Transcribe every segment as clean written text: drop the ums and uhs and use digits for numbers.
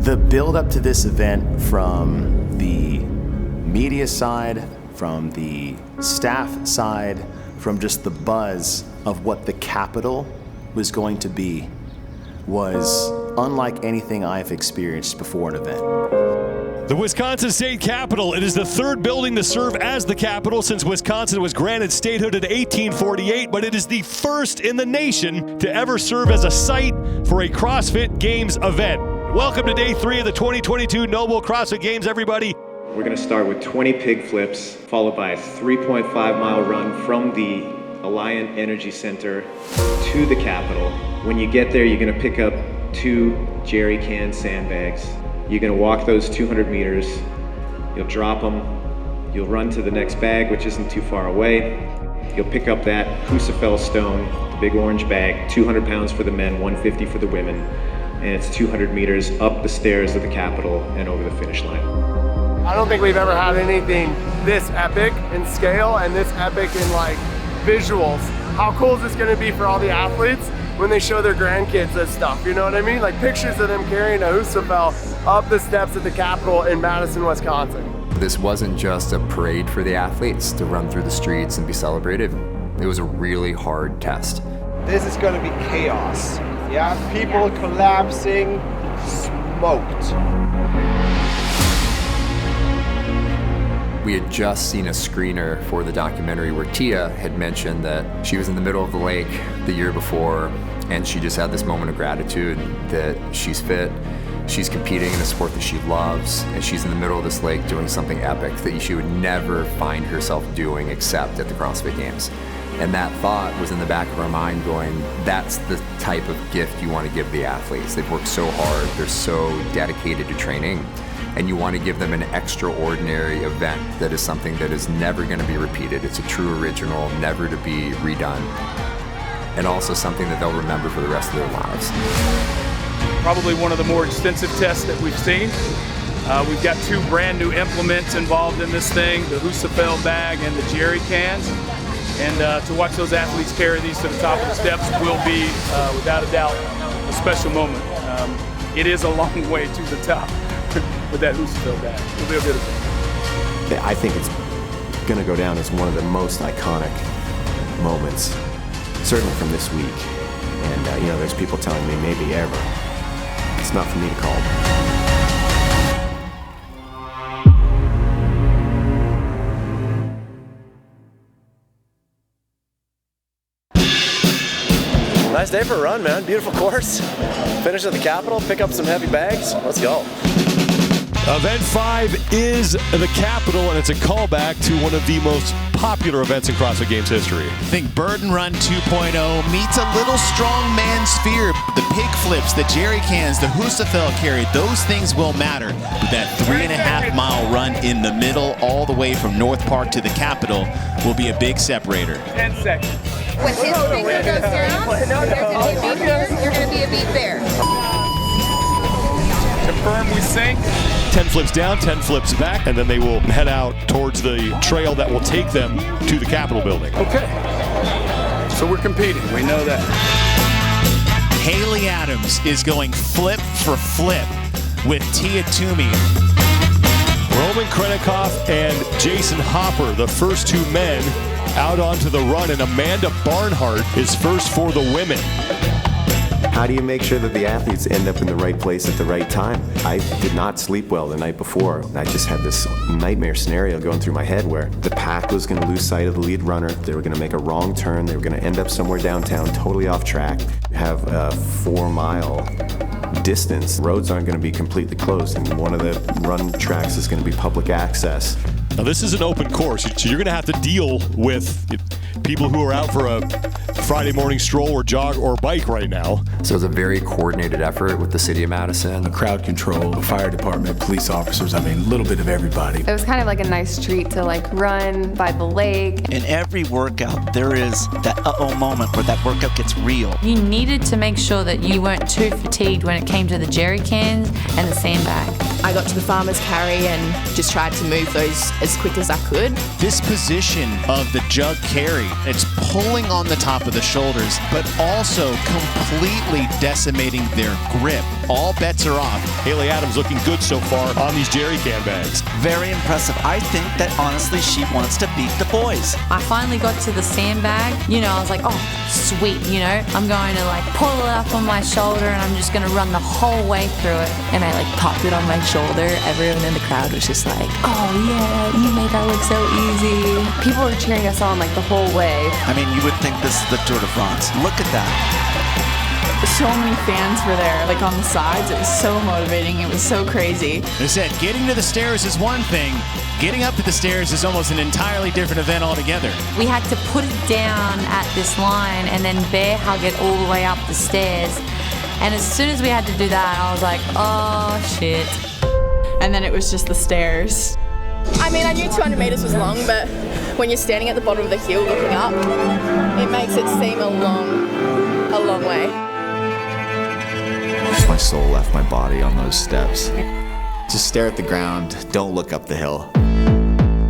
The build up to this event from the media side, from the staff side, from just the buzz of what the Capitol was going to be was unlike anything I've experienced before an event. The Wisconsin State Capitol. It is the third building to serve as the Capitol since Wisconsin was granted statehood in 1848, but it is the first in the nation to ever serve as a site for a CrossFit Games event. Welcome to day 3 of the 2022 Noble CrossFit Games, everybody. We're going to start with 20 pig flips, followed by a 3.5 mile run from the Alliant Energy Center to the Capitol. When you get there, you're going to pick up 2 jerry can sandbags. You're going to walk those 200 meters. You'll drop them. You'll run to the next bag, which isn't too far away. You'll pick up that Fuselier stone, the big orange bag, 200 pounds for the men, 150 for the women. And it's 200 meters up the stairs of the Capitol and over the finish line. I don't think we've ever had anything this epic in scale and this epic in like visuals. How cool is this gonna be for all the athletes when they show their grandkids this stuff, you know what I mean? Like pictures of them carrying a Fuselier up the steps of the Capitol in Madison, Wisconsin. This wasn't just a parade for the athletes to run through the streets and be celebrated. It was a really hard test. This is gonna be chaos. Yeah, people collapsing, smoked. We had just seen a screener for the documentary where Tia had mentioned that she was in the middle of the lake the year before, and she just had this moment of gratitude that she's fit, she's competing in a sport that she loves, and she's in the middle of this lake doing something epic that she would never find herself doing except at the CrossFit Games. And that thought was in the back of our mind going, that's the type of gift you want to give the athletes. They've worked so hard, they're so dedicated to training, and you want to give them an extraordinary event that is something that is never going to be repeated. It's a true original, never to be redone, and also something that they'll remember for the rest of their lives. Probably one of the more extensive tests that we've seen. We've got 2 brand new implements involved in this thing, the Fuselier bag and the jerry cans. And to watch those athletes carry these to the top of the steps will be, without a doubt, a special moment. It is a long way to the top with that Fuselier bag. It'll be a good event. I think it's going to go down as one of the most iconic moments, certainly from this week. And there's people telling me maybe ever. It's not for me to call. Nice day for a run, man. Beautiful course. Finish at the Capitol, pick up some heavy bags. Let's go. Event 5 is the Capitol, and it's a callback to one of the most popular events in CrossFit Games history. I think Burden Run 2.0 meets a little strong man sphere. The pig flips, the jerry cans, the Fuselier carry, those things will matter. But that 3.5 mile run in the middle, all the way from North Park to the Capitol, will be a big separator. 10 seconds. When his finger goes down, there's going to be a beat here, you're going to be a beat there. Confirm we sync. 10 flips down, 10 flips back, and then they will head out towards the trail that will take them to the Capitol building. Okay. So we're competing. We know that. Haley Adams is going flip for flip with Tia Toomey. Roman Krenikoff and Jason Hopper, the first 2 men, out onto the run, and Amanda Barnhart is first for the women. How do you make sure that the athletes end up in the right place at the right time? I did not sleep well the night before. I just had this nightmare scenario going through my head where the pack was going to lose sight of the lead runner. They were going to make a wrong turn. They were going to end up somewhere downtown, totally off track, have a 4-mile distance. Roads aren't going to be completely closed, and one of the run tracks is going to be public access. Now this is an open course, so you're going to have to deal with people who are out for a Friday morning stroll or jog or bike right now. So it was a very coordinated effort with the city of Madison. The crowd control, the fire department, police officers, a little bit of everybody. It was kind of like a nice treat to run by the lake. In every workout, there is that uh-oh moment where that workout gets real. You needed to make sure that you weren't too fatigued when it came to the jerry cans and the sandbag. I got to the farmer's carry and just tried to move those as quick as I could. This position of the jug carry, it's pulling on the top of the shoulders, but also completely decimating their grip. All bets are off. Haley Adams looking good so far on these jerry can bags. Very impressive. I think that honestly she wants to beat the boys. I finally got to the sandbag. You know, I was like, oh, sweet, you know. I'm going to like pull it up on my shoulder and I'm just going to run the whole way through it. And I like popped it on my shoulder. Everyone in the crowd was just like, oh yeah, you made that look so easy. People were cheering us on like the whole way. I mean, you would think this is the Tour de France. Look at that. So many fans were there, like on the sides. It was so motivating. It was so crazy. They said getting to the stairs is one thing. Getting up to the stairs is almost an entirely different event altogether. We had to put it down at this line and then bear hug it all the way up the stairs. And as soon as we had to do that, I was like, oh shit. And then it was just the stairs. I mean, I knew 200 meters was long, but when you're standing at the bottom of the hill looking up, it makes it seem a long way. My soul left my body on those steps. Just stare at the ground, don't look up the hill.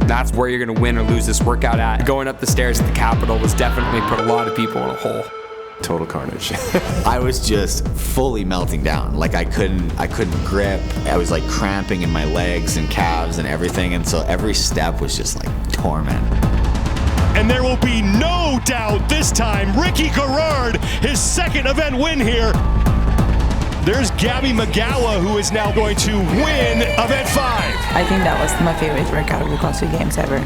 That's where you're gonna win or lose this workout at. Going up the stairs at the Capitol was definitely put a lot of people in a hole. Total carnage. I was just fully melting down. Like I couldn't grip. I was like cramping in my legs and calves and everything. And so every step was just like torment. And there will be no doubt this time, Ricky Garrard, his second event win here. There's Gabby Magawa, who is now going to win event 5. I think that was my favorite workout of the CrossFit Games ever.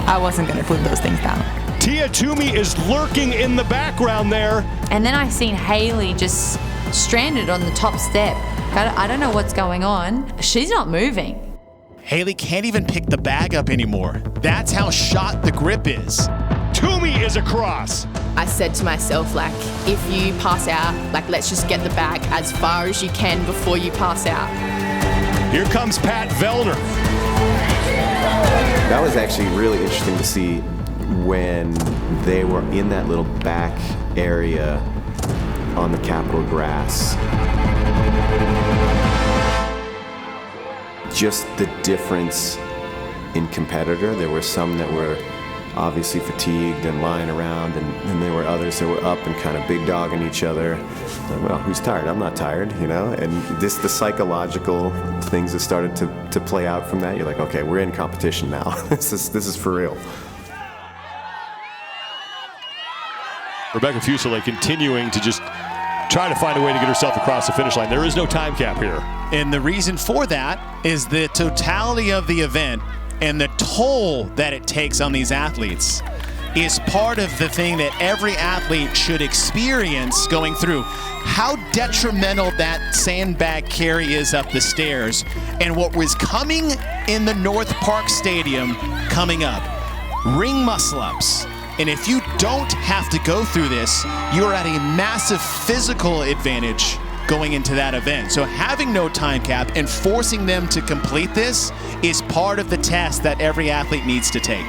I wasn't gonna put those things down. Tia Toomey is lurking in the background there. And then I seen Haley just stranded on the top step. I don't know what's going on. She's not moving. Haley can't even pick the bag up anymore. That's how shot the grip is. Toomey is across. I said to myself, like, if you pass out, like, let's just get the bag as far as you can before you pass out. Here comes Pat Vellner. That was actually really interesting to see when they were in that little back area on the Capitol grass. Just the difference in competitor. There were some that were obviously fatigued and lying around, and then there were others that were up and kind of big dogging each other. Like, well, who's tired? I'm not tired, you know? And the psychological things that started to play out from that. You're like, okay, we're in competition now. This is for real. Rebecca Fuselier continuing to just try to find a way to get herself across the finish line. There is no time cap here. And the reason for that is the totality of the event and the toll that it takes on these athletes is part of the thing that every athlete should experience going through. How detrimental that sandbag carry is up the stairs, and what was coming in the North Park Stadium coming up. Ring muscle-ups. And if you don't have to go through this, you're at a massive physical advantage going into that event. So having no time cap and forcing them to complete this is part of the test that every athlete needs to take.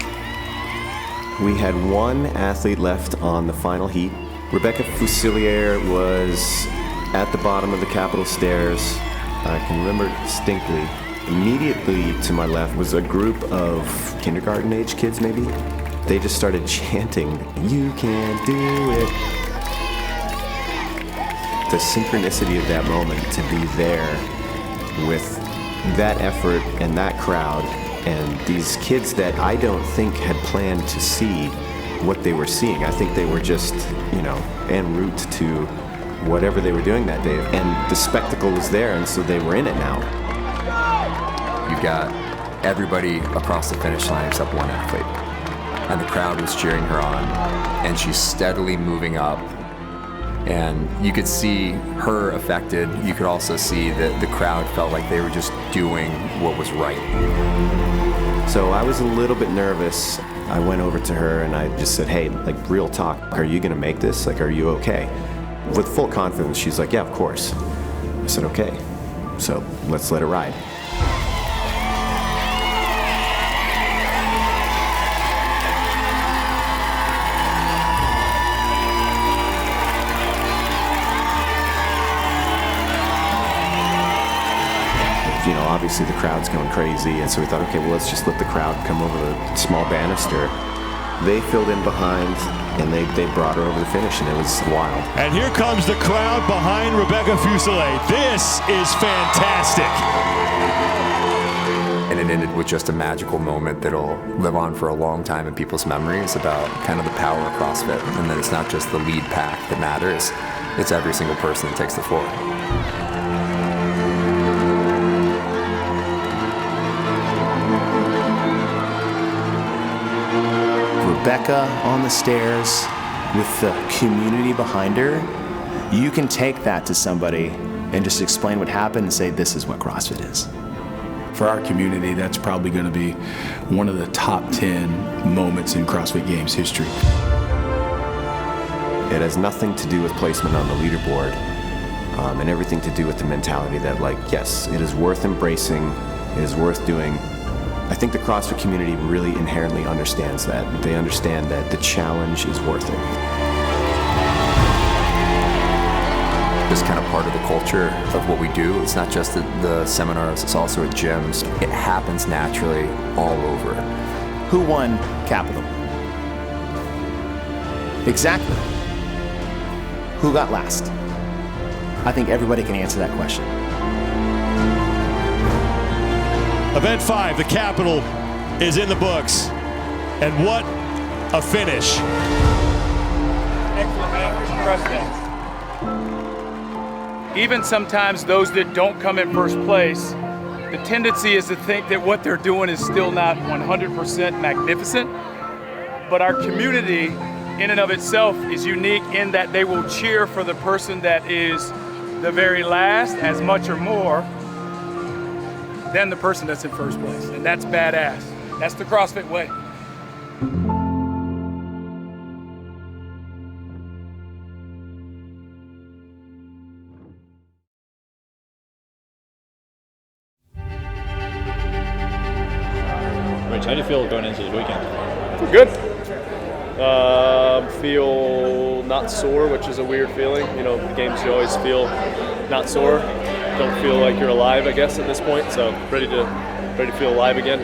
We had one athlete left on the final heat. Rebecca Fuselier was at the bottom of the Capitol stairs. I can remember distinctly. Immediately to my left was a group of kindergarten age kids maybe. They just started chanting, "You can do it." The synchronicity of that moment to be there with that effort and that crowd and these kids that I don't think had planned to see what they were seeing. I think they were just, en route to whatever they were doing that day. And the spectacle was there, and so they were in it now. You've got everybody across the finish line except one athlete. And the crowd was cheering her on, and she's steadily moving up. And you could see her affected. You could also see that the crowd felt like they were just doing what was right. So I was a little bit nervous. I went over to her and I just said, hey, like real talk, are you gonna make this? Like, are you okay? With full confidence, she's like, yeah, of course. I said, okay, so let's let it ride. obviously the crowd's going crazy, and so we thought, okay, well, let's just let the crowd come over the small banister. They filled in behind, and they brought her over the finish, and it was wild. And here comes the crowd behind Rebecca Fuselier. This is fantastic. And it ended with just a magical moment that'll live on for a long time in people's memories about kind of the power of CrossFit, and that it's not just the lead pack that matters, it's every single person that takes the floor. Rebecca on the stairs with the community behind her, you can take that to somebody and just explain what happened and say, this is what CrossFit is. For our community, that's probably going to be one of the top 10 moments in CrossFit Games history. It has nothing to do with placement on the leaderboard, and everything to do with the mentality that, like, yes, it is worth embracing, it is worth doing. I think the CrossFit community really inherently understands that. They understand that the challenge is worth it. Just kind of part of the culture of what we do. It's not just at the seminars, it's also at gyms. It happens naturally all over. Who won Capital? Exactly. Who got last? I think everybody can answer that question. Event 5, the Capital, is in the books. And what a finish. Excellent, man. Trust that. Even sometimes those that don't come in first place, the tendency is to think that what they're doing is still not 100% magnificent. But our community, in and of itself, is unique in that they will cheer for the person that is the very last as much or more than the person that's in first place. And that's badass. That's the CrossFit way. Rich, how do you feel going into this weekend? Good. Feel not sore, which is a weird feeling. You know, the games you always feel not sore. Don't feel like you're alive, I guess, at this point. So ready to feel alive again.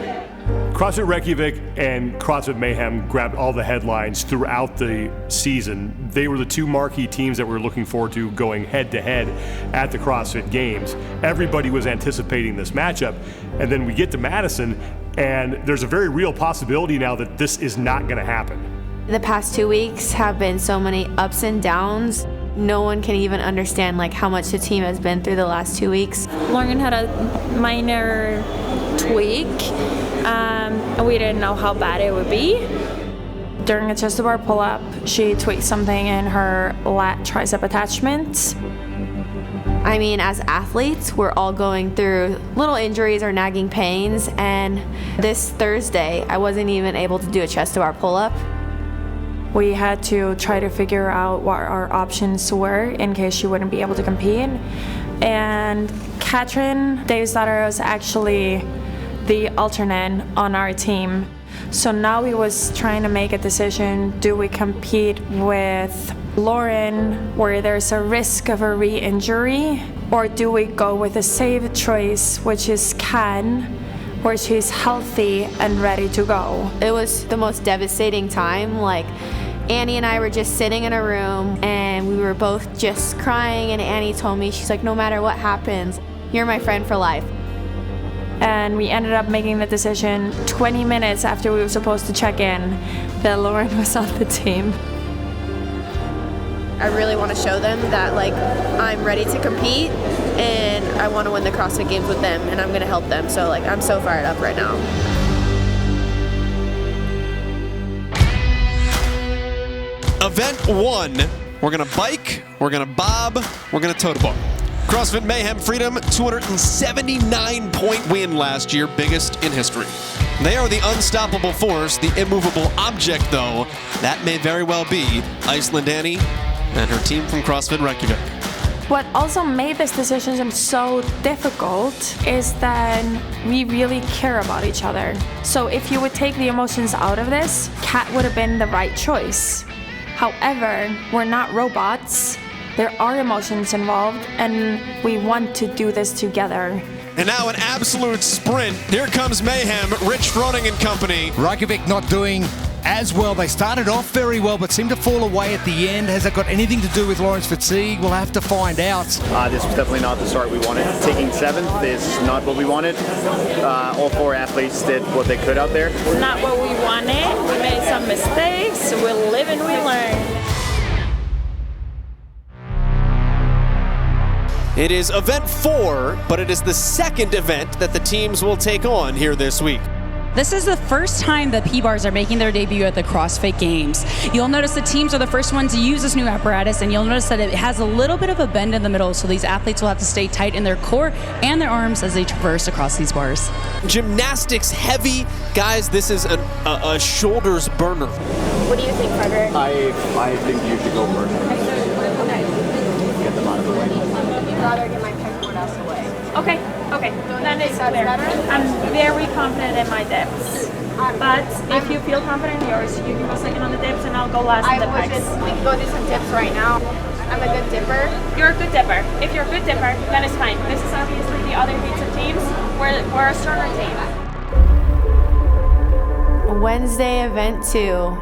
CrossFit Reykjavík and CrossFit Mayhem grabbed all the headlines throughout the season. They were the two marquee teams that we were looking forward to going head-to-head at the CrossFit Games. Everybody was anticipating this matchup, and then we get to Madison, and there's a very real possibility now that this is not going to happen. The past 2 weeks have been so many ups and downs. No one can even understand like how much the team has been through the last 2 weeks. Lauren had a minor tweak. And we didn't know how bad it would be. During a chest to bar pull-up, she tweaked something in her lat tricep attachment. I mean, as athletes, we're all going through little injuries or nagging pains, and this Thursday, I wasn't even able to do a chest to bar pull-up. We had to try to figure out what our options were in case she wouldn't be able to compete. And Katrin, Dave's daughter, was actually the alternate on our team. So now we was trying to make a decision. Do we compete with Lauren, where there's a risk of a re-injury, or do we go with a safe choice, which is Ken, where she's healthy and ready to go? It was the most devastating time. Like, Annie and I were just sitting in a room and we were both just crying, and Annie told me, she's like, no matter what happens, you're my friend for life. And we ended up making the decision 20 minutes after we were supposed to check in that Lauren was on the team. I really want to show them that like I'm ready to compete and I want to win the CrossFit Games with them, and I'm going to help them. So like I'm so fired up right now. Event 1, we're gonna bike, we're gonna bob, we're gonna tote a bar. CrossFit Mayhem Freedom, 279-point win last year, biggest in history. They are the unstoppable force, the immovable object, though. That may very well be Iceland Annie and her team from CrossFit Reykjavík. What also made this decision so difficult is that we really care about each other. So if you would take the emotions out of this, Kat would have been the right choice. However, we're not robots. There are emotions involved, and we want to do this together. And now an absolute sprint. Here comes mayhem. Rich Froning and company. Reykjavík not doing as well. They started off very well, but seemed to fall away at the end. Has it got anything to do with Lawrence fatigue? We'll have to find out. This was definitely not the start we wanted. Taking 7th is not what we wanted. All 4 athletes did what they could out there. Not what we wanted. We made some mistakes. We live and we learn. It is event 4, but it is the second event that the teams will take on here this week. This is the first time that P-bars are making their debut at the CrossFit Games. You'll notice the teams are the first ones to use this new apparatus, and you'll notice that it has a little bit of a bend in the middle, so these athletes will have to stay tight in their core and their arms as they traverse across these bars. Gymnastics heavy. Guys, this is a shoulders burner. What do you think, Frederick? I think you should go first. Okay. Get them out of the way. I'd rather get my pegboard out of the way. Okay. That is better. I'm very confident in my dips. But if you feel confident in yours, you can go second on the dips and I'll go last on the pegs. We can go do some dips right now. I'm a good dipper. You're a good dipper. If you're a good dipper, then it's fine. This is obviously the other heats of teams. We're a stronger team. Wednesday, event 2.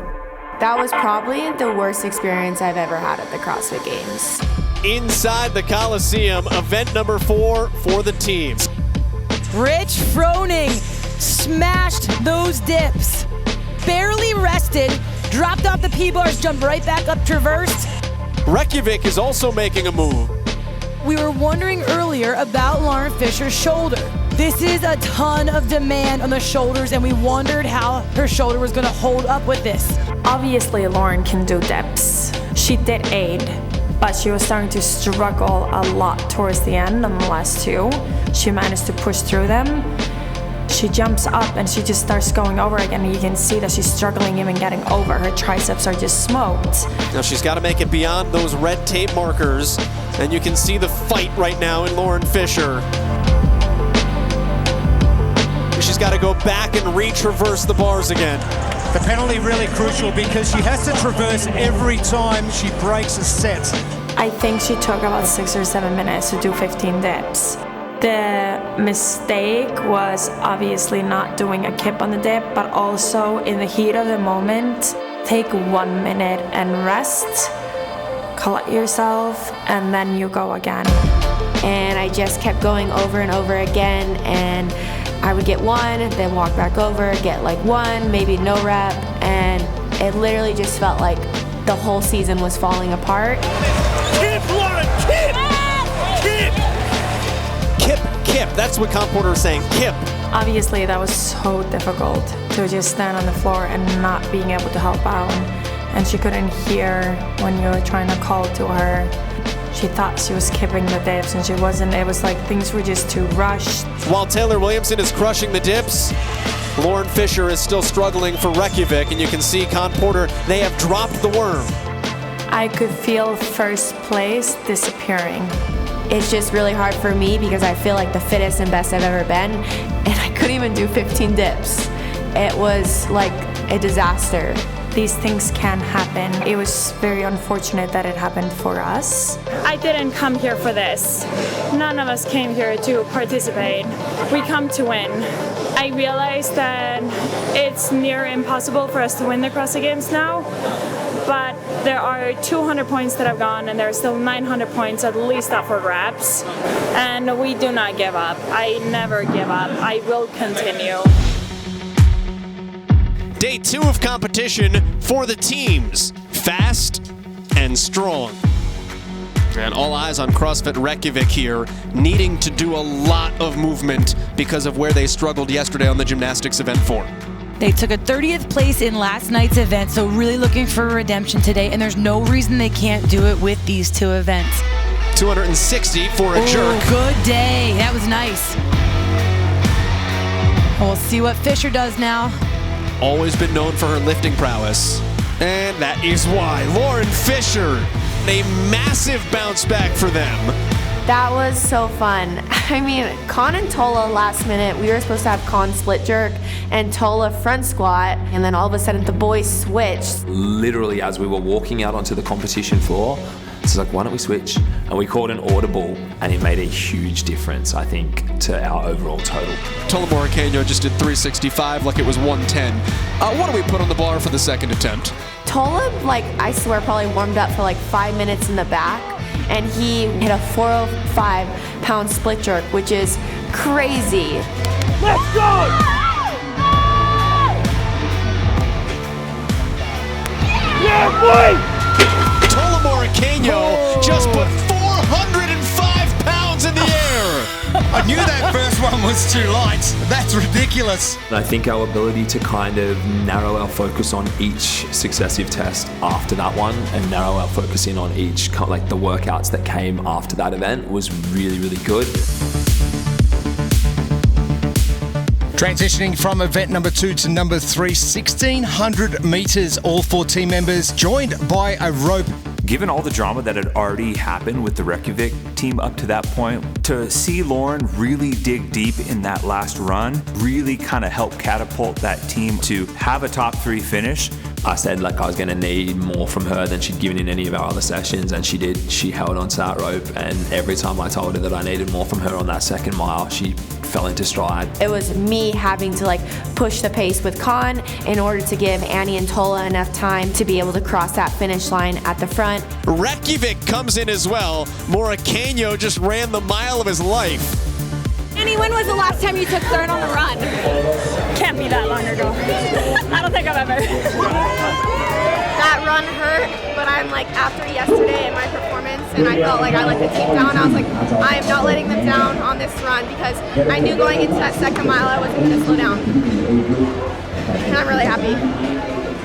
That was probably the worst experience I've ever had at the CrossFit Games. Inside the Coliseum, event number 4 for the teams. Rich Froning smashed those dips. Barely rested, dropped off the P-bars, jumped right back up, traversed. Reykjavík is also making a move. We were wondering earlier about Lauren Fisher's shoulder. This is a ton of demand on the shoulders, and we wondered how her shoulder was gonna hold up with this. Obviously, Lauren can do dips. She did aid, but she was starting to struggle a lot towards the end on the last 2. She managed to push through them. She jumps up and she just starts going over again, and you can see that she's struggling even getting over. Her triceps are just smoked. Now she's got to make it beyond those red tape markers, and you can see the fight right now in Lauren Fisher. She's got to go back and retraverse the bars again. The penalty really crucial because she has to traverse every time she breaks a set. I think she took about 6 or 7 minutes to do 15 dips. The mistake was obviously not doing a kip on the dip, but also in the heat of the moment, take 1 minute and rest, collect yourself, and then you go again. And I just kept going over and over again, and I would get 1, then walk back over, get like 1, maybe no rep, and it literally just felt like the whole season was falling apart. Kip, Lauren, kip! Kip! Kip, that's what Comp Porter is saying, kip. Obviously, that was so difficult to just stand on the floor and not being able to help out. And she couldn't hear when you were trying to call to her. She thought she was kipping the dips and she wasn't. It was like things were just too rushed. While Taylor Williamson is crushing the dips, Lauren Fisher is still struggling for Reykjavík, and you can see Comp Porter, they have dropped the worm. I could feel first place disappearing. It's just really hard for me because I feel like the fittest and best I've ever been, and I couldn't even do 15 dips. It was like a disaster. These things can happen. It was very unfortunate that it happened for us. I didn't come here for this. None of us came here to participate. We come to win. I realize that it's near impossible for us to win the CrossFit Games now, but there are 200 points that have gone, and there are still 900 points at least up for grabs. And we do not give up. I never give up. I will continue. Day 2 of competition for the teams. Fast and strong. And all eyes on CrossFit Reykjavík here, needing to do a lot of movement because of where they struggled yesterday on the gymnastics event 4. They took a 30th place in last night's event, so really looking for redemption today, and there's no reason they can't do it with these 2 events. 260 for a jerk. Good day. That was nice. We'll see what Fisher does now. Always been known for her lifting prowess. And that is why Lauren Fisher, a massive bounce back for them. That was so fun. I mean, Con and Tola last minute, we were supposed to have Con split jerk and Tola front squat, and then all of a sudden the boys switched. Literally as we were walking out onto the competition floor, So like, why don't we switch? And we called an audible, and it made a huge difference, I think, to our overall total. Tola Moricano just did 365 like it was 110. What do we put on the bar for the second attempt? Tola, like, I swear, probably warmed up for like 5 minutes in the back, and he hit a 405-pound split jerk, which is crazy. Let's go! Yeah, boy! Tola Moricano just put 405 pounds in the air. I knew that first one was too light. That's ridiculous. I think our ability to kind of narrow our focus on each successive test after that one and narrow our focus in on each, like the workouts that came after that event was really, really good. Transitioning from event number 2 to number 3, 1,600 meters, all 4 team members joined by a rope. Given all the drama that had already happened with the Reykjavik team up to that point, to see Lauren really dig deep in that last run really kind of helped catapult that team to have a top 3 finish. I said like I was going to need more from her than she'd given in any of our other sessions, and she did. She held onto that rope, and every time I told her that I needed more from her on that second mile, she fell into stride. It was me having to like push the pace with Con in order to give Annie and Tola enough time to be able to cross that finish line at the front. Reykjavik comes in as well. Moricano just ran the mile of his life. Annie, when was the last time you took third on the run? Can't be that long ago. I don't think I've ever. That run hurt, but I'm like, after yesterday and my performance, and I felt like I let the team down, I was like, I am not letting them down on this run, because I knew going into that second mile I wasn't going to slow down. And I'm really happy.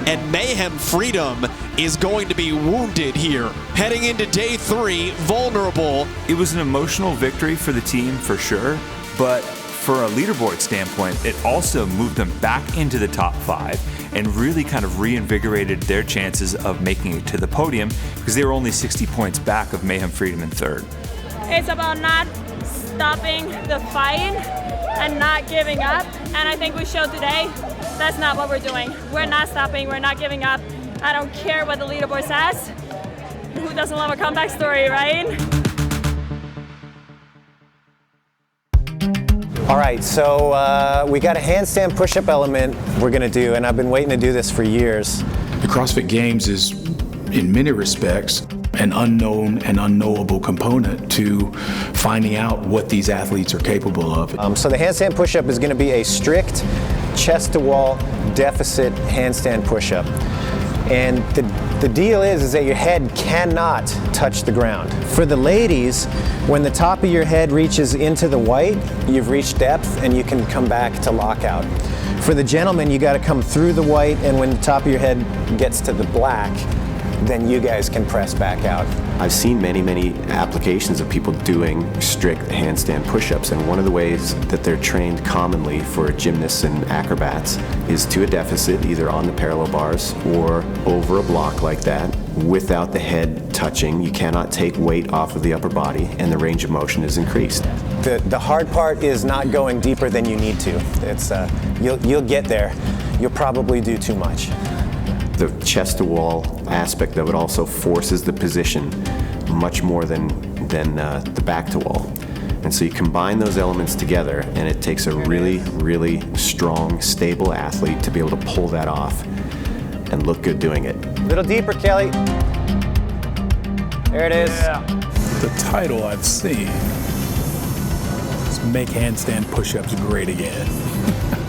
And Mayhem Freedom is going to be wounded here. Heading into day 3, vulnerable. It was an emotional victory for the team for sure, but for a leaderboard standpoint, it also moved them back into the top 5 and really kind of reinvigorated their chances of making it to the podium, because they were only 60 points back of Mayhem Freedom in 3rd. It's about not stopping the fight and not giving up. And I think we showed today that's not what we're doing. We're not stopping, we're not giving up. I don't care what the leaderboard says. Who doesn't love a comeback story, right? All right, so we got a handstand push-up element we're gonna do, and I've been waiting to do this for years. The CrossFit Games is, in many respects, an unknown and unknowable component to finding out what these athletes are capable of. So the handstand push-up is gonna be a strict chest-to-wall deficit handstand push-up. And the deal is that your head cannot touch the ground. For the ladies, when the top of your head reaches into the white, you've reached depth and you can come back to lockout. For the gentlemen, you gotta come through the white, and when the top of your head gets to the black, then you guys can press back out. I've seen many applications of people doing strict handstand push-ups, and one of the ways that they're trained commonly for gymnasts and acrobats is to a deficit, either on the parallel bars or over a block like that, without the head touching. You cannot take weight off of the upper body, and the range of motion is increased. The hard part is not going deeper than you need to. It's you'll get there. You'll probably do too much. The chest-to-wall aspect of it also forces the position much more than the back-to-wall. And so you combine those elements together, and it takes a really strong, stable athlete to be able to pull that off and look good doing it. A little deeper, Kelly. There it is. Yeah. The title I've seen is Make Handstand Push-Ups Great Again.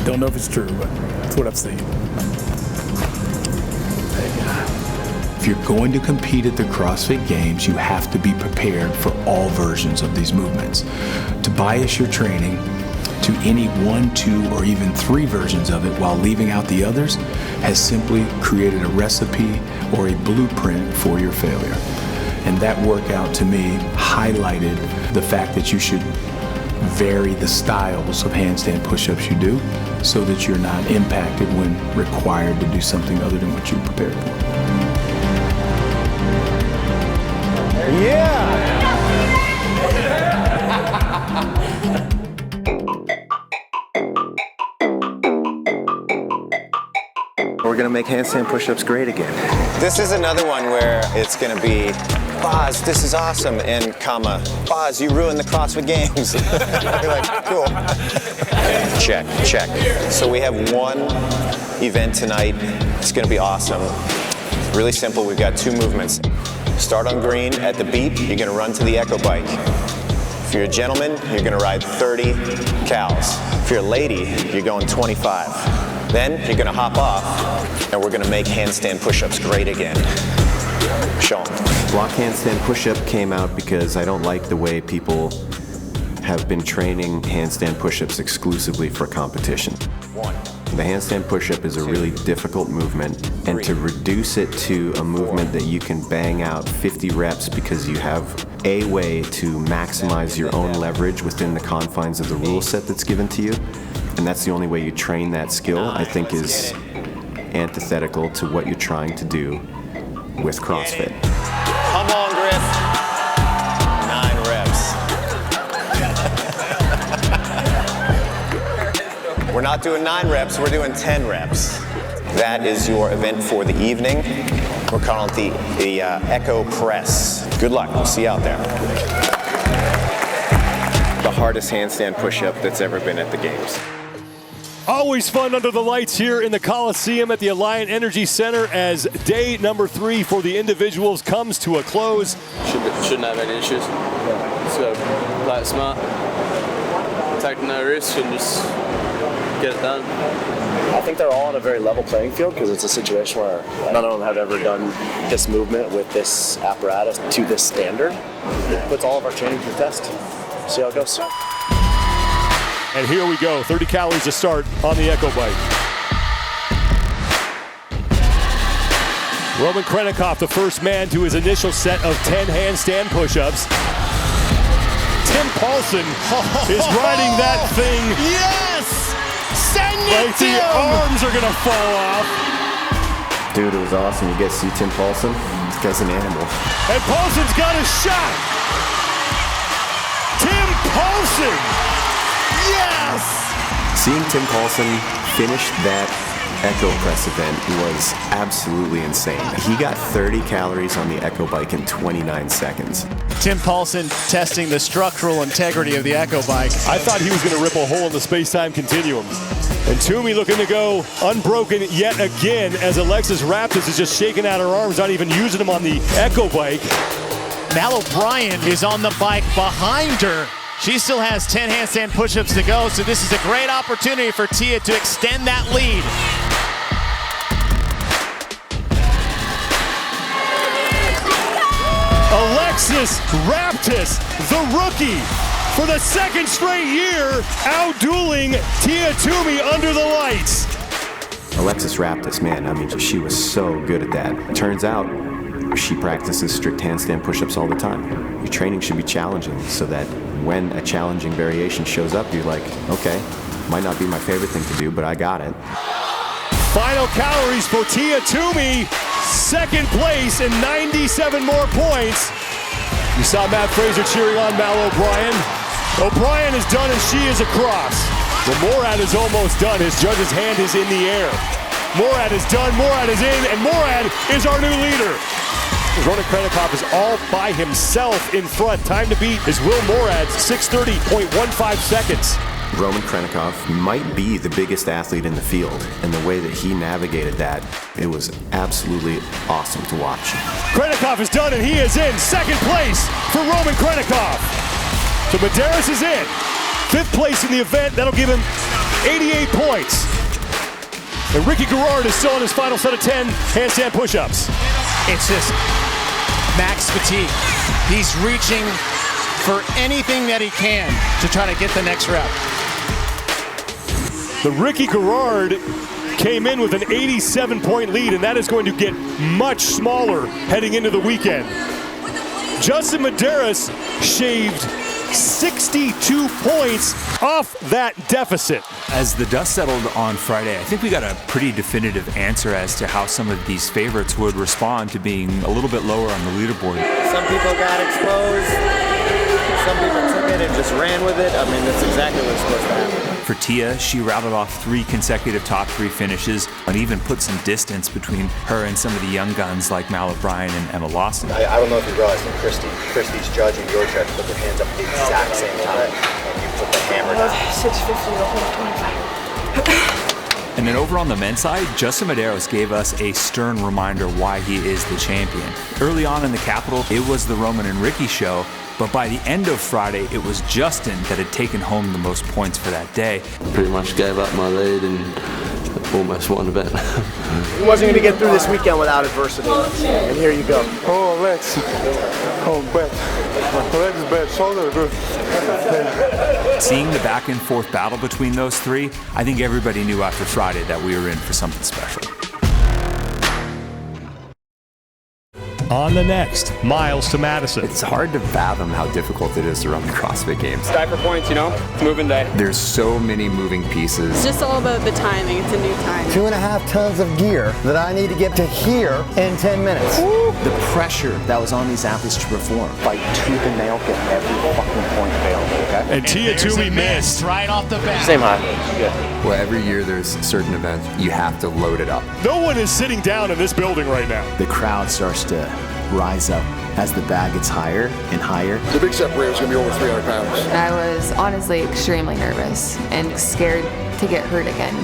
Don't know if it's true, but that's what I've seen. If you're going to compete at the CrossFit Games, you have to be prepared for all versions of these movements. To bias your training to any 1, 2, or even 3 versions of it while leaving out the others has simply created a recipe or a blueprint for your failure. And that workout, to me, highlighted the fact that you should vary the styles of handstand push-ups you do so that you're not impacted when required to do something other than what you prepared for. Yeah! We're gonna make handstand push-ups great again. This is another one where it's gonna be Boz, this is awesome, and comma, Boz, you ruined the CrossFit Games. You're like, cool. Check, check. So we have one event tonight. It's gonna be awesome. Really simple, we've got 2 movements. Start on green, at the beep, you're gonna run to the echo bike. If you're a gentleman, you're gonna ride 30 cals. If you're a lady, you're going 25. Then you're gonna hop off, and we're gonna make handstand push-ups great again. Show them. Block handstand push-up came out because I don't like the way people have been training handstand push-ups exclusively for competition. 1. The handstand push-up is a really difficult movement, and to reduce it to a movement that you can bang out 50 reps because you have a way to maximize your own leverage within the confines of the rule set that's given to you, and that's the only way you train that skill, I think is antithetical to what you're trying to do with CrossFit. Come on, Griff. 9 reps. We're not doing 9 reps, we're doing 10 reps. That is your event for the evening. We're calling it the Echo Press. Good luck, we'll see you out there. The hardest handstand push-up that's ever been at the Games. Always fun under the lights here in the Coliseum at the Alliant Energy Center as day number 3 for the individuals comes to a close. Shouldn't have any issues. Just go play it smart, take no risk, and just get it done. I think they're all on a very level playing field because it's a situation where none of them have ever done this movement with this apparatus to this standard. It puts all of our training to the test. See how it goes. And here we go, 30 calories to start on the Echo Bike. Roman Krennikov, the first man to his initial set of 10 handstand push-ups. Tim Paulson is riding that thing. Yes! Send it, like the arms are gonna fall off. Dude, it was awesome. You guys see Tim Paulson? This guy's an animal. And Paulson's got a shot. Tim Paulson! Yes! Seeing Tim Paulson finish that Echo Press event was absolutely insane. He got 30 calories on the Echo Bike in 29 seconds. Tim Paulson testing the structural integrity of the Echo Bike. I thought he was going to rip a hole in the space-time continuum. And Toomey looking to go unbroken yet again as Alexis Raptis is just shaking out her arms, not even using them on the Echo Bike. Mal O'Brien is on the bike behind her. She still has 10 handstand push-ups to go, so this is a great opportunity for Tia to extend that lead. Alexis Raptis, the rookie, for the 2nd straight year, outdueling Tia Toomey under the lights. Alexis Raptis, man, I mean, she was so good at that. Turns out, she practices strict handstand push-ups all the time. Your training should be challenging so that when a challenging variation shows up, you're like, okay, might not be my favorite thing to do, but I got it. Final calories for Tia Toomey, 2nd place and 97 more points. You saw Matt Fraser cheering on Mal O'Brien. O'Brien is done and she is across. Well, Morad is almost done. His judge's hand is in the air. Morad is done, Morad is in, and Morad is our new leader. Roman Krennikov is all by himself in front. Time to beat is Will Morad's 6:30.15 seconds. Roman Krennikov might be the biggest athlete in the field, and the way that he navigated that, it was absolutely awesome to watch. Krennikov is done and he is in 2nd place for Roman Krennikov. So Medeiros is in. 5th place in the event, that'll give him 88 points. And Ricky Garrard is still on his final set of 10 handstand push-ups. It's just max fatigue. He's reaching for anything that he can to try to get the next rep. The Ricky Garrard came in with an 87-point lead, and that is going to get much smaller heading into the weekend. Justin Medeiros shaved 62 points off that deficit. As the dust settled on Friday, I think we got a pretty definitive answer as to how some of these favorites would respond to being a little bit lower on the leaderboard. Some people got exposed, some people took it and just ran with it, I mean, that's exactly what's supposed to happen. For Tia, she rattled off 3 consecutive top 3 finishes and even put some distance between her and some of the young guns like Mal O'Brien and Emma Lawson. I don't know if you realize that Christy's judging your check, put their hands up at the exact same time, and you put the hammer down. 650 the whole 25. And then over on the men's side, Justin Medeiros gave us a stern reminder why he is the champion. Early on in the Capitol, it was the Roman and Ricky show, but by the end of Friday, it was Justin that had taken home the most points for that day. Pretty much gave up my lead and almost won the bet. He wasn't going to get through this weekend without adversity, and here you go. Oh, legs. Oh, bad. Legs bad, shoulder good. Seeing the back and forth battle between those 3, I think everybody knew after Friday that we were in for something special. On the next, miles to Madison. It's hard to fathom how difficult it is to run the CrossFit Games. Die for points, you know? It's moving day. There's so many moving pieces. It's just all about the timing. It's a new time. 2.5 tons of gear that I need to get to here in 10 minutes. The pressure that was on these athletes to perform. Fight tooth and nail, get every fucking point available, okay? And Tia Tui missed. Right off the bat. Same high. Good. Well, every year there's certain events you have to load it up. No one is sitting down in this building right now. The crowd starts to rise up as the bag gets higher and higher. The big separator is going to be over 300 pounds. I was honestly extremely nervous and scared to get hurt again.